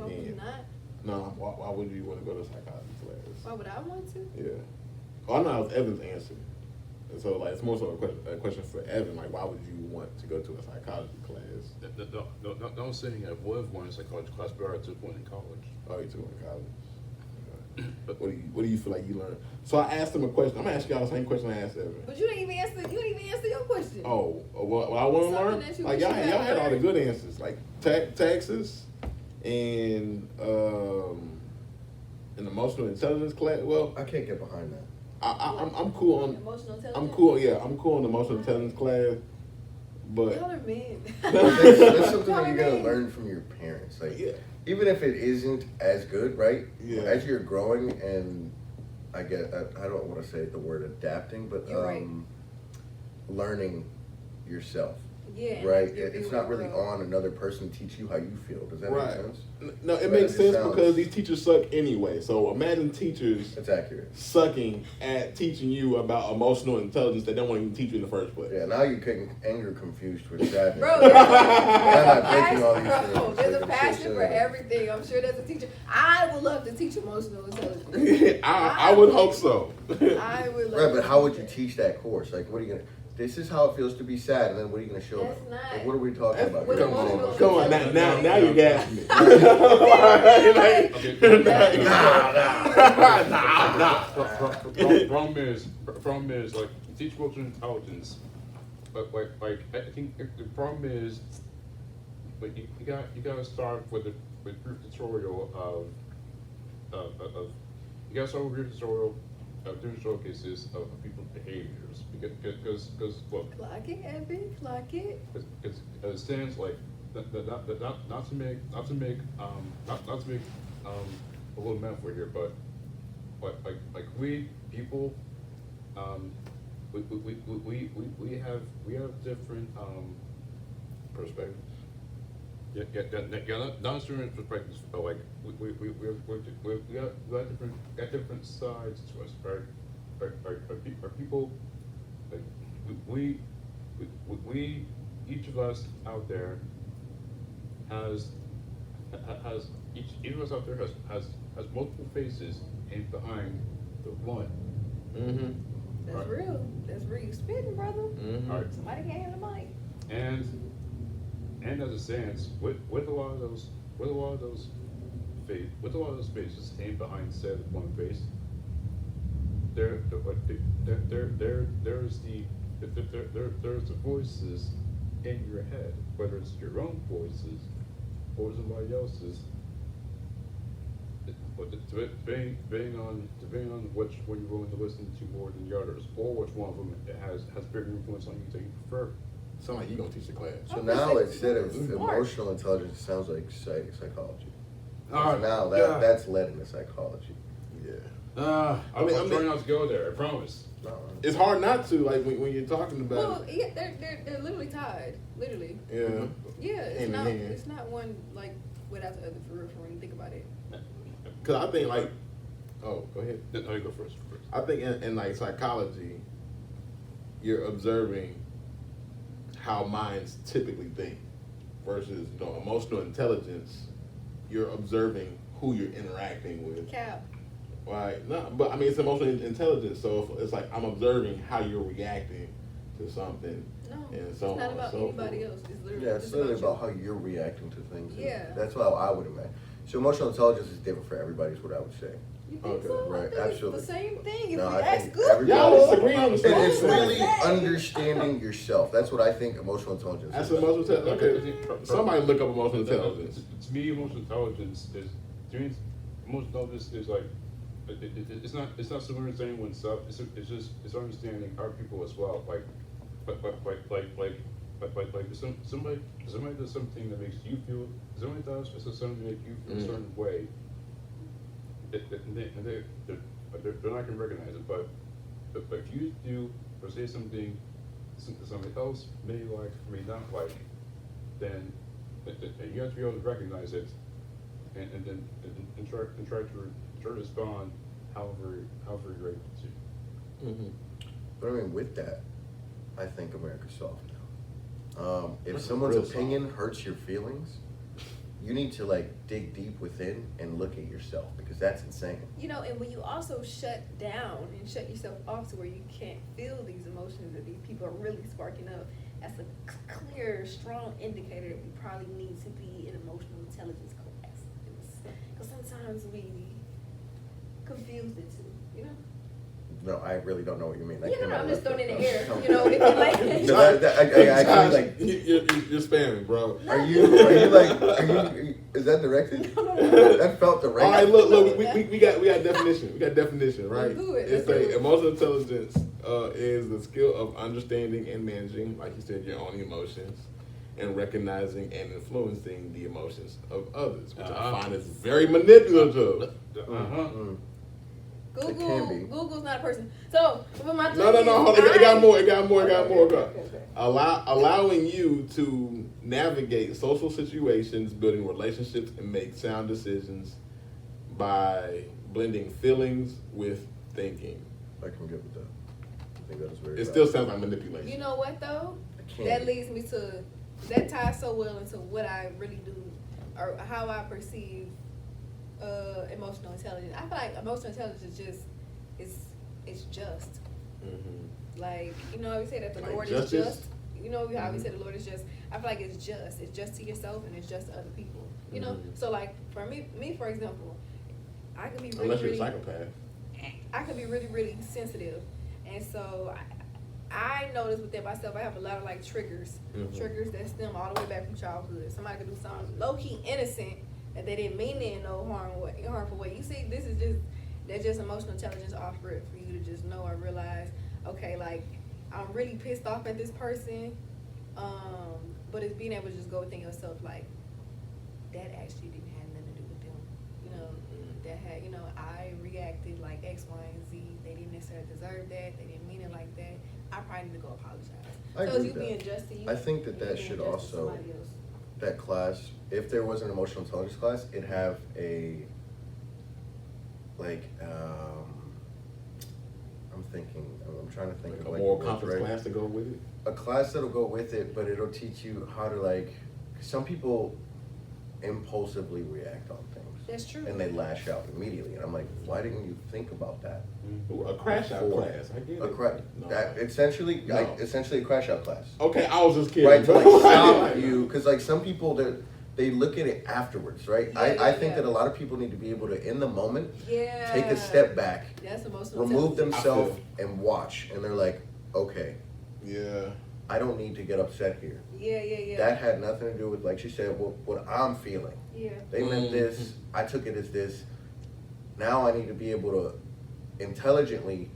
Why would you not? No, why would you want to go to psychology class? Why would I want to? Yeah. Oh, I know that was Evan's answer. And so, like, it's more so a question for Evan. Like, why would you want to go to a psychology class? No, I'm saying I would have wanted a psychology class, but I took one in college. Oh, you took one in college. But what do you feel like you learned? So I asked him a question. I'm gonna ask y'all the same question I asked Evan. But you didn't even answer. You didn't even answer your question. Oh, what I want to learn? Like y'all had all the good answers, like taxes and an emotional intelligence class. Well, I can't get behind that. I'm cool on emotional intelligence. I'm cool. Yeah, I'm cool on the emotional intelligence class. But y'all are men. There's something that you're gonna learn from your parents. Like, yeah. Even if it isn't as good, right? Yeah. As you're growing, and I don't want to say the word adapting, but right. learning yourself. Yeah. Right. It's not really on another person to teach you how you feel. Does that make sense? No, it makes sense because these teachers suck anyway. So imagine teachers That's accurate. sucking at teaching you about emotional intelligence that they don't want to even teach you in the first place. Yeah, now you're getting anger confused with sadness. Bro, there's a passion for everything. I'm sure there's a teacher. I would love to teach emotional intelligence. I would hope so. I would love Right, but to how would teach you it. teach that course? Like, what are you gonna? This is how it feels to be sad, and then what are you gonna show That's them? not- Like, what are we talking about? What here? Come on. Now you got me. Problem is like teach emotional intelligence, but like I think the problem is like you gotta start with a brief tutorial of you gotta start with a brief tutorial of different showcases of people's behaviors because look, Clock it, Evan. Clock it. because as it stands like not to make a little metaphor here, but like we people we have different perspectives. Yeah, not different perspectives, but like we got different sides to us, right? Are people like we each of us out there has each of us out there has multiple faces and behind the one. Mm-hmm. That's Right. real. That's real. You spitting, brother. Mm-hmm. All right. Somebody can't handle the mic. And as it stands, with a lot of those faces and behind said one face, there's the voices in your head, whether it's your own voices or somebody else's. But depending on which one you're willing to listen to more than the others, or which one of them has bigger influence on you that you prefer. Sound like you gonna teach the class. So now instead of Smart. emotional intelligence, it sounds like psychology. All So right. now Yeah. that's led into psychology. Yeah. I'm trying not to go there. I promise. No, It's hard not to, like when you're talking about Well, yeah, they're literally tied. Literally. yeah. Yeah, it's Hand in not. hand. It's not one like without the other for real. For when you think about it. Cause I think like go ahead. No, you go first. I think in like psychology, you're observing how minds typically think versus emotional intelligence. You're observing who you're interacting with. Cap. Right? No, but I mean it's emotional intelligence. So it's like I'm observing how you're reacting to something. No, And so it's not on about and so anybody forth. else. It's literally Yeah, it's just literally about about how you're reacting to things. and Yeah. That's how I would imagine. So emotional intelligence is different for everybody, is what I would say. you. think Okay, so? I right, think it's absolutely. the same thing. If No, we I ask think good everybody- Y'all disagree on the It's same really What is that? understanding yourself. That's what I think emotional intelligence That's is. emotional intelligence. Okay. Somebody look up emotional intelligence. To me, emotional intelligence is emotional intelligence is like it's not so much understanding oneself. It's understanding other people as well. Like if somebody does something that makes you feel. If somebody does something to make you feel a certain way. They're not gonna recognize it, but if you do or say something somebody else may like or may not like, then you have to be able to recognize it and try to respond however you're able to. Mm-hmm. But I mean, with that, I think America's soft now. If That's someone's real opinion hurts your feelings, you need to like dig deep within and look at yourself, because that's insane. You know, and when you also shut down and shut yourself off to where you can't feel these emotions that these people are really sparking up, that's a clear, strong indicator that we probably need to be in emotional intelligence class. Because sometimes we confuse the two, you know? No, I really don't know what you mean. That You came know, out I'm of just left throwing it in field. the air. You know, it can like. No, I Josh, like. you're spamming, bro. Are you? Is that directed? No. That felt directed. All right, look. We got definition. We got definition, right? Let's do it, It's let's do it. emotional intelligence is the skill of understanding and managing, like you said, your own emotions, and recognizing and influencing the emotions of others, which I find is very manipulative. Google's not a person. So, but my No. thing is, Hold on. It got more. Okay. Allowing you to navigate social situations, building relationships, and make sound decisions by blending feelings with thinking. I can get with that. I think that is very. It still sounds like manipulation. You know what though? I can't. That leads me to, that ties so well into what I really do, or how I perceive emotional intelligence. I feel like emotional intelligence is just, it's just. Mm-hmm. Like, you know how we say that the Like Lord justice? is just? You know how we say the Lord is just? I feel like it's just. It's just to yourself and it's just to other people. You know? Mhm. So like, for me for example, I could be really, Unless you're a really, psychopath. I could be really, really sensitive. And so I notice within myself, I have a lot of like triggers. Mhm. Triggers that stem all the way back from childhood. Somebody could do something low-key innocent that they didn't mean it in no harmful way. You see, that's just emotional intelligence off rip for you to just know or realize, okay, like, I'm really pissed off at this person, but it's being able to just go within yourself, like, that actually didn't have nothing to do with them. You know, that had, you know, I reacted like X, Y, and Z. They didn't necessarily deserve that. They didn't mean it like that. I probably need to go apologize. I So agree is you with being that. just to you? I think that and you that being should just to also- somebody else? That class, if there was an emotional intelligence class, it'd have a like I'm trying to think Like of a like moral the compass right- class to go with it. a class that'll go with it, but it'll teach you how to like. Some people impulsively react on things. That's true. And they lash out immediately, and I'm like, why didn't you think about that? Ooh, a crash out before? class. I get A it. No. that essentially, No. essentially a crash out class. Okay, I was just kidding. Right, to like stop you, because like some people they look at it afterwards, right? I think that a lot of people need to be able to, in the moment, Yeah. take a step back, That's emotional remove intelligence. themselves, and watch, and they're like, okay, Yeah. I don't need to get upset here. Yeah. That had nothing to do with, like she said, what I'm feeling. Yeah. They meant this, I took it as this. Now I need to be able to intelligently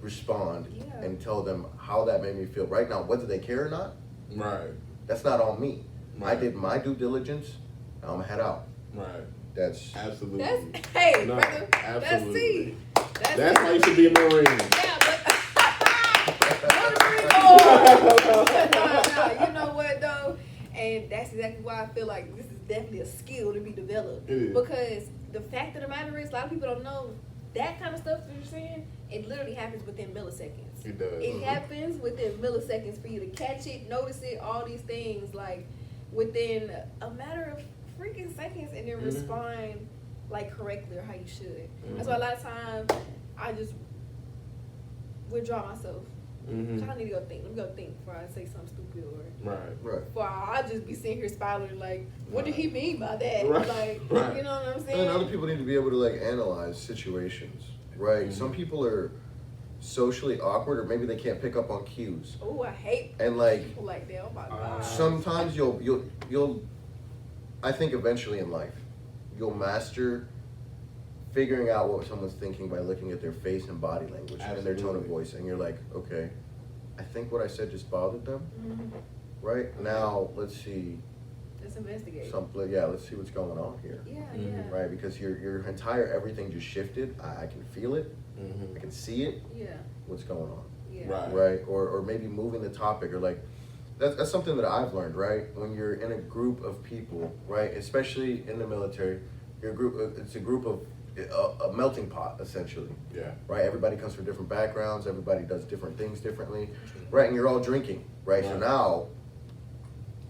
respond Yeah. and tell them how that made me feel. Right now, whether they care or not, Right. that's not on me. I Right. did my due diligence. Now I'm gonna head out. Right. That's Absolutely. That's, hey, No, brother, absolutely. that's That's why you should be a Marine. Yeah, no, you know what though? And that's exactly why I feel like this is definitely a skill to be developed. It is. Because the fact of the matter is, a lot of people don't know that kind of stuff that you're saying, it literally happens within milliseconds. It does. It happens within milliseconds for you to catch it, notice it, all these things, like within a matter of freaking seconds, and then respond like correctly or how you should. That's why a lot of times I just withdraw myself. I need to go think. Let me go think before I say something stupid or Right. before I'll just be sitting here spiraling like, what did he mean by that? Right. Like, Right. you know what I'm saying? and other people need to be able to like analyze situations, right? Some people are socially awkward, or maybe they can't pick up on cues, Oh, I hate and like people like that. Oh my god. sometimes you'll I think eventually in life you'll master figuring out what someone's thinking by looking at their face and body language and their tone of Absolutely. voice, and you're like, okay, I think what I said just bothered them. Mhm. Right now, let's see Let's investigate. let's see what's going on here. Yeah. Right, because your entire everything just shifted. I can feel it. I can see it. Yeah. What's going on? Yeah. Right. Right, or maybe moving the topic, or like that's something that I've learned, right? When you're in a group of people, right, especially in the military, it's a group of a melting pot essentially, Yeah. right? Everybody comes from different backgrounds, everybody does different things differently, right? And you're all drinking, right? So Right. now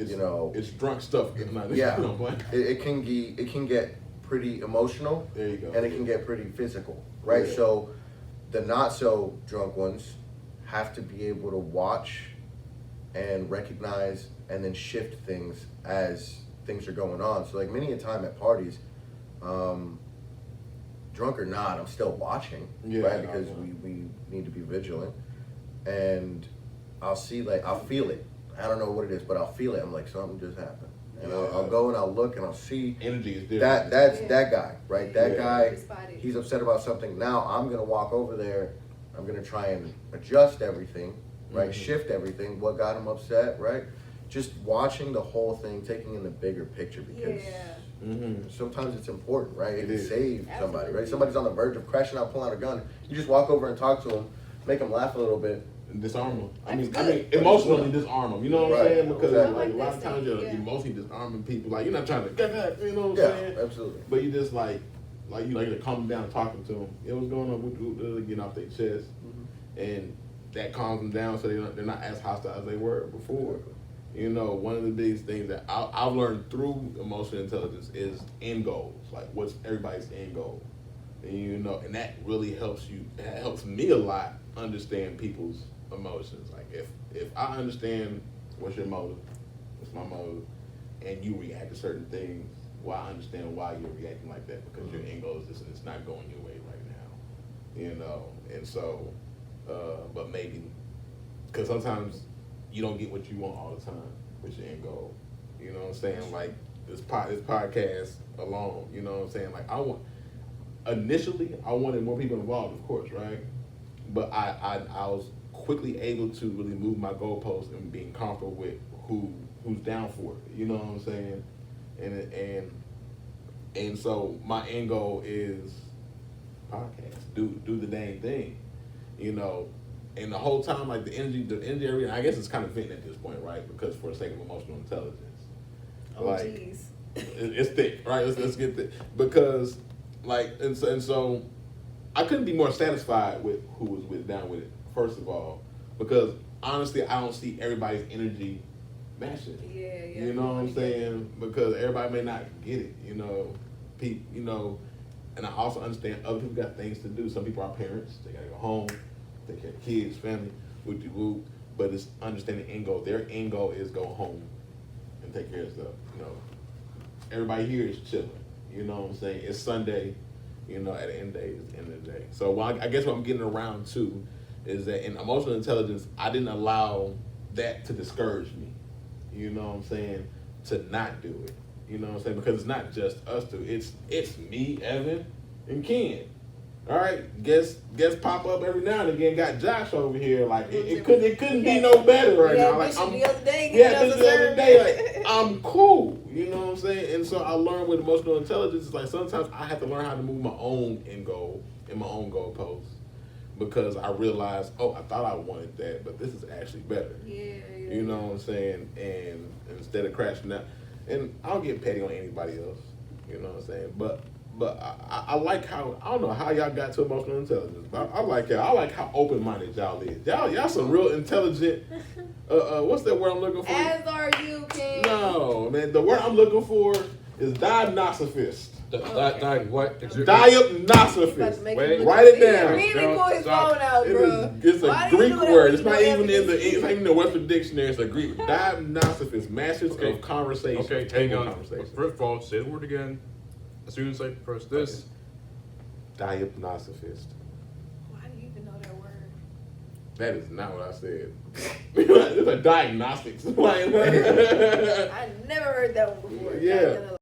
it's, you know, it's drunk stuff. yeah, You know, blank. it can get pretty emotional. There you go. And it can get pretty physical, right? Yeah. So the not so drunk ones have to be able to watch and recognize and then shift things as things are going on. So like many a time at parties, drunk or not, I'm still watching, Yeah, right? I Because know. we need to be vigilant. And I'll feel it. I don't know what it is, but I'll feel it. I'm like, something just happened. And I'll go and I'll look and I'll see Energy is different. that's Yeah. that guy, right? That Yeah. guy, Spotted. he's upset about something. Now I'm gonna walk over there. I'm gonna try and adjust everything, right? Mhm. Shift everything. What got him upset, right? Just watching the whole thing, taking in the bigger picture because Yeah. Mm-hmm. sometimes it's important, right? It It can is. save somebody, Absolutely. right? Somebody's on the verge of crashing out, pulling out a gun. You just walk over and talk to them, make them laugh a little bit. Disarm them. That's I mean, good. emotionally disarm them. You know what I'm Right. saying? Because Exactly. like, I a like lot that of times saying, you're yeah. emotionally disarming people. Like you're not trying to get that. You know what I'm Yeah, saying? absolutely. But you just like you to calm them down, talking to them. Yeah, what's going on? Getting off their chest, and that calms them down, so they're not as hostile as they were before. You know, one of the biggest things that I've learned through emotional intelligence is end goals. Like, what's everybody's end goal? And you know, and that really helps you. That helps me a lot understand people's emotions. Like, if I understand what's your motive, what's my motive, and you react to certain things, well, I understand why you're reacting like that because your end goal is this and it's not going your way right now. You know, and so, but maybe because sometimes you don't get what you want all the time with your end goal. You know what I'm saying? Like this podcast alone, you know what I'm saying? Like initially I wanted more people involved, of course, right? But I was quickly able to really move my goalposts and being comfortable with who's down for it. You know what I'm saying? And so my end goal is podcast. Do the dang thing. You know, and the whole time, like the energy area, I guess it's kind of venting at this point, right? Because for the sake of emotional intelligence, Oh, like jeez. it's thick, right? Let's get thick because, like, and so I couldn't be more satisfied with who was down with it. First of all, because honestly, I don't see everybody's energy matching. Yeah. You know what I'm saying? Because everybody may not get it. You know, you know, and I also understand other people got things to do. Some people are parents; they gotta go home, take care of kids, family, whoop. But it's understanding end goal. Their end goal is go home and take care of stuff. You know, everybody here is chilling. You know what I'm saying? It's Sunday. You know, at the end of the day, it's the end of the day. So I guess what I'm getting around to is that in emotional intelligence, I didn't allow that to discourage me. You know what I'm saying? To not do it. You know what I'm saying? Because it's not just us two. It's me, Evan, and Ken. All right, guess pop up every now and again. Got Josh over here. Like it couldn't be no better right now. Like the other day. the other day. Like I'm cool. You know what I'm saying? And so I learned with emotional intelligence. It's like sometimes I have to learn how to move my own end goal and my own goalposts because I realized, oh, I thought I wanted that, but this is actually better. Yeah. You know what I'm saying? And instead of crashing out, and I don't get petty on anybody else. You know what I'm saying? But I like how, I don't know how y'all got to emotional intelligence, but I like y'all. I like how open-minded y'all is. Y'all some real intelligent, what's that word I'm looking for? As are you, King. No, man, the word I'm looking for is diagnosophist. What? Diagnosophist. Wait. Write it down. Immediately pull his Stop. phone out, bro. It's Why a do you Greek do that word. when It's you not know even in evidence? it's not even in the Western dictionary. It's a Greek diagnosophist, masters Okay. of conversation. Okay, hang table on. conversation. First of all, say the word again. As soon as I press this, Diagnosophist. Why do you even know that word? That is not what I said. It's a diagnostics. I never heard that one before. Yeah.